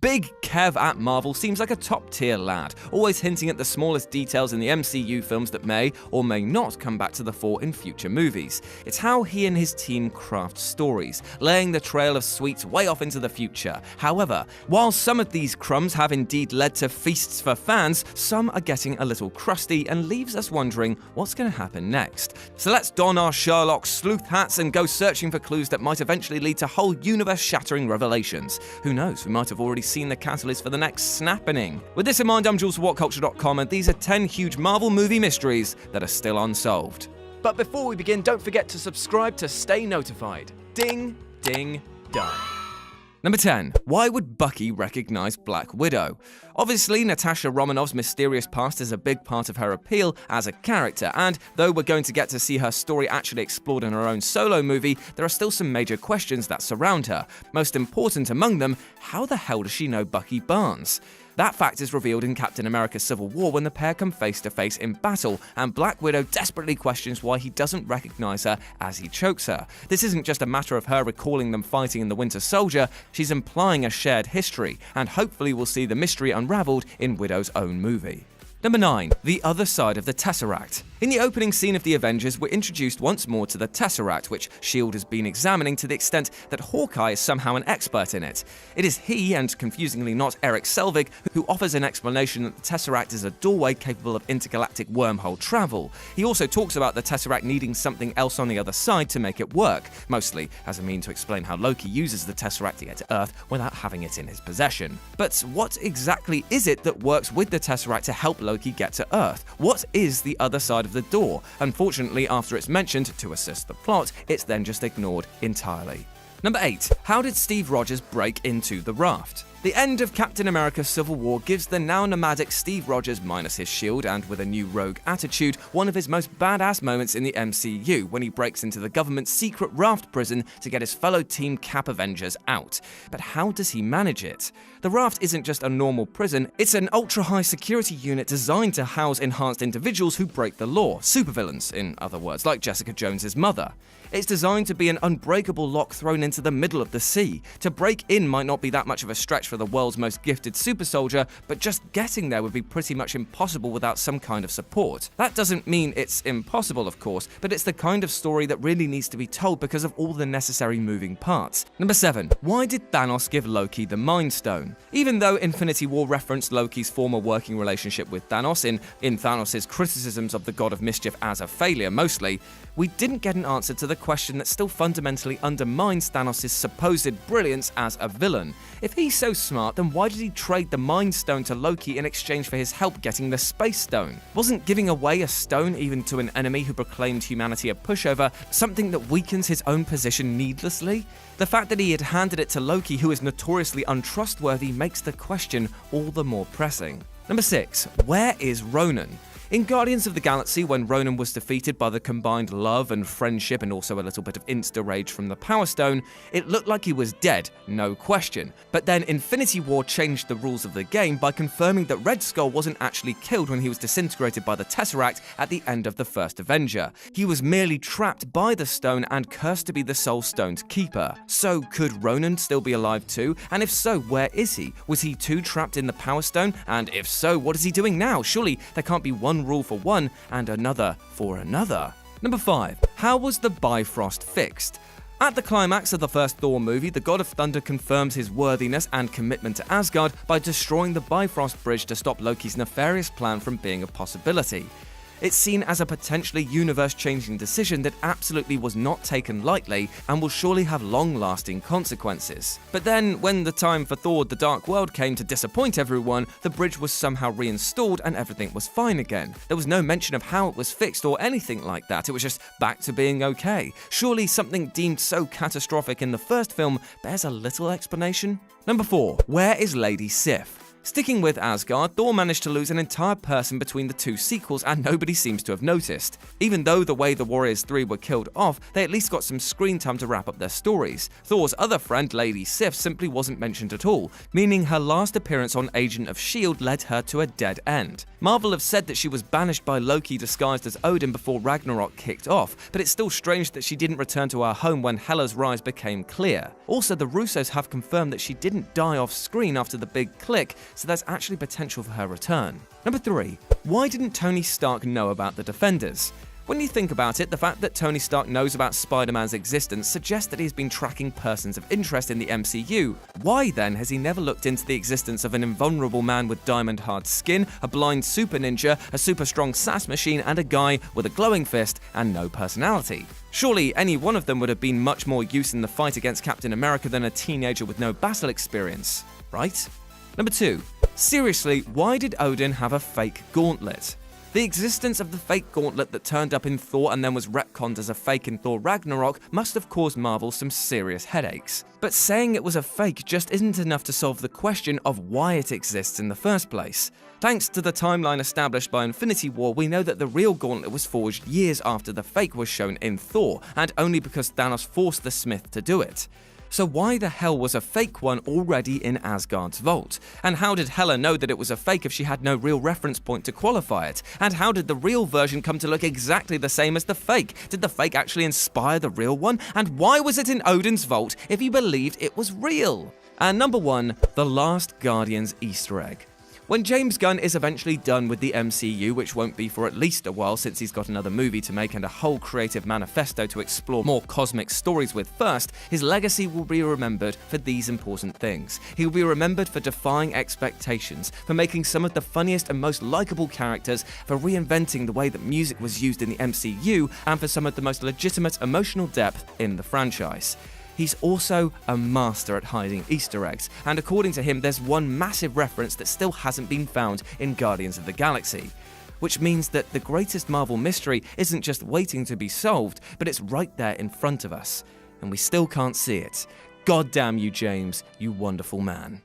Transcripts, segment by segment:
Big Kev at Marvel seems like a top-tier lad, always hinting at the smallest details in the MCU films that may or may not come back to the fore in future movies. It's how he and his team craft stories, laying the trail of sweets way off into the future. However, while some of these crumbs have indeed led to feasts for fans, some are getting a little crusty and leaves us wondering what's going to happen next. So let's don our Sherlock sleuth hats and go searching for clues that might eventually lead to whole universe-shattering revelations. Who knows, we might have already seen the catalyst for the next snappening. With this in mind, I'm Jules for WhatCulture.com, and these are 10 huge Marvel movie mysteries that are still unsolved. But before we begin, don't forget to subscribe to stay notified. Ding, ding, done. Number 10. Why would Bucky recognize Black Widow? Obviously, Natasha Romanoff's mysterious past is a big part of her appeal as a character, and though we're going to get to see her story actually explored in her own solo movie, there are still some major questions that surround her. Most important among them, how the hell does she know Bucky Barnes? That fact is revealed in Captain America Civil War when the pair come face to face in battle, and Black Widow desperately questions why he doesn't recognize her as he chokes her. This isn't just a matter of her recalling them fighting in the Winter Soldier, she's implying a shared history, and hopefully we'll see the mystery unraveled in Widow's own movie. Number 9. The other side of the Tesseract. In the opening scene of The Avengers, we're introduced once more to the Tesseract, which S.H.I.E.L.D. has been examining to the extent that Hawkeye is somehow an expert in it. It is he, and confusingly not Eric Selvig, who offers an explanation that the Tesseract is a doorway capable of intergalactic wormhole travel. He also talks about the Tesseract needing something else on the other side to make it work, mostly as a mean to explain how Loki uses the Tesseract to get to Earth without having it in his possession. But what exactly is it that works with the Tesseract to help Loki get to Earth? What is the other side of the door? Unfortunately, after it's mentioned to assist the plot, it's then just ignored entirely. Number 8. How did Steve Rogers break into the raft? The end of Captain America Civil War gives the now nomadic Steve Rogers minus his shield and with a new rogue attitude one of his most badass moments in the MCU when he breaks into the government's secret raft prison to get his fellow Team Cap Avengers out. But how does he manage it? The raft isn't just a normal prison, it's an ultra-high security unit designed to house enhanced individuals who break the law, supervillains in other words, like Jessica Jones's mother. It's designed to be an unbreakable lock thrown into the middle of the sea. To break in might not be that much of a stretch for the world's most gifted super soldier, but just getting there would be pretty much impossible without some kind of support. That doesn't mean it's impossible, of course, but it's the kind of story that really needs to be told because of all the necessary moving parts. Number 7. Why did Thanos give Loki the Mind Stone? Even though Infinity War referenced Loki's former working relationship with Thanos in Thanos' criticisms of the God of Mischief as a failure mostly, we didn't get an answer to the question that still fundamentally undermines Thanos' supposed brilliance as a villain. If he's so smart, then why did he trade the Mind Stone to Loki in exchange for his help getting the Space Stone? Wasn't giving away a stone even to an enemy who proclaimed humanity a pushover something that weakens his own position needlessly? The fact that he had handed it to Loki, who is notoriously untrustworthy, makes the question all the more pressing. Number 6. Where is Ronan? In Guardians of the Galaxy, when Ronan was defeated by the combined love and friendship and also a little bit of insta-rage from the Power Stone, it looked like he was dead, no question. But then Infinity War changed the rules of the game by confirming that Red Skull wasn't actually killed when he was disintegrated by the Tesseract at the end of the first Avenger. He was merely trapped by the stone and cursed to be the Soul Stone's keeper. So could Ronan still be alive too? And if so, where is he? Was he too trapped in the Power Stone? And if so, what is he doing now? Surely there can't be one rule for one and another for another. Number 5. How was the Bifrost fixed? At the climax of the first Thor movie, the God of Thunder confirms his worthiness and commitment to Asgard by destroying the Bifrost Bridge to stop Loki's nefarious plan from being a possibility. It's seen as a potentially universe-changing decision that absolutely was not taken lightly and will surely have long-lasting consequences. But then, when the time for Thor: The Dark World came to disappoint everyone, the bridge was somehow reinstalled and everything was fine again. There was no mention of how it was fixed or anything like that, it was just back to being okay. Surely something deemed so catastrophic in the first film bears a little explanation? Number 4. Where is Lady Sif? Sticking with Asgard, Thor managed to lose an entire person between the two sequels and nobody seems to have noticed. Even though the way the Warriors 3 were killed off, they at least got some screen time to wrap up their stories. Thor's other friend, Lady Sif, simply wasn't mentioned at all, meaning her last appearance on Agent of S.H.I.E.L.D. led her to a dead end. Marvel have said that she was banished by Loki disguised as Odin before Ragnarok kicked off, but it's still strange that she didn't return to her home when Hela's rise became clear. Also, the Russos have confirmed that she didn't die off screen after the big click, so there's actually potential for her return. Number 3. Why didn't Tony Stark know about the Defenders? When you think about it, the fact that Tony Stark knows about Spider-Man's existence suggests that he's been tracking persons of interest in the MCU. Why then has he never looked into the existence of an invulnerable man with diamond-hard skin, a blind super ninja, a super strong SAS machine, and a guy with a glowing fist and no personality? Surely any one of them would have been much more use in the fight against Captain America than a teenager with no battle experience, right? Number 2. Seriously, why did Odin have a fake gauntlet? The existence of the fake gauntlet that turned up in Thor and then was retconned as a fake in Thor Ragnarok must have caused Marvel some serious headaches. But saying it was a fake just isn't enough to solve the question of why it exists in the first place. Thanks to the timeline established by Infinity War, we know that the real gauntlet was forged years after the fake was shown in Thor, and only because Thanos forced the Smith to do it. So why the hell was a fake one already in Asgard's vault? And how did Hela know that it was a fake if she had no real reference point to qualify it? And how did the real version come to look exactly the same as the fake? Did the fake actually inspire the real one? And why was it in Odin's vault if he believed it was real? And number 1, the Last Guardians Easter egg. When James Gunn is eventually done with the MCU, which won't be for at least a while since he's got another movie to make and a whole creative manifesto to explore more cosmic stories with first, his legacy will be remembered for these important things. He will be remembered for defying expectations, for making some of the funniest and most likable characters, for reinventing the way that music was used in the MCU, and for some of the most legitimate emotional depth in the franchise. He's also a master at hiding Easter eggs, and according to him, there's one massive reference that still hasn't been found in Guardians of the Galaxy. Which means that the greatest Marvel mystery isn't just waiting to be solved, but it's right there in front of us, and we still can't see it. God damn you, James, you wonderful man.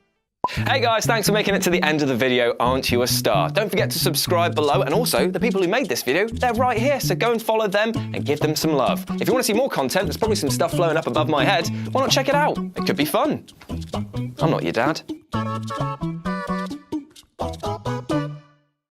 Hey guys, thanks for making it to the end of the video. Aren't you a star? Don't forget to subscribe below, and also the people who made this video, they're right here, so go and follow them and give them some love. If you want to see more content, there's probably some stuff flowing up above my head. Why not check it out? It could be fun. I'm not your dad.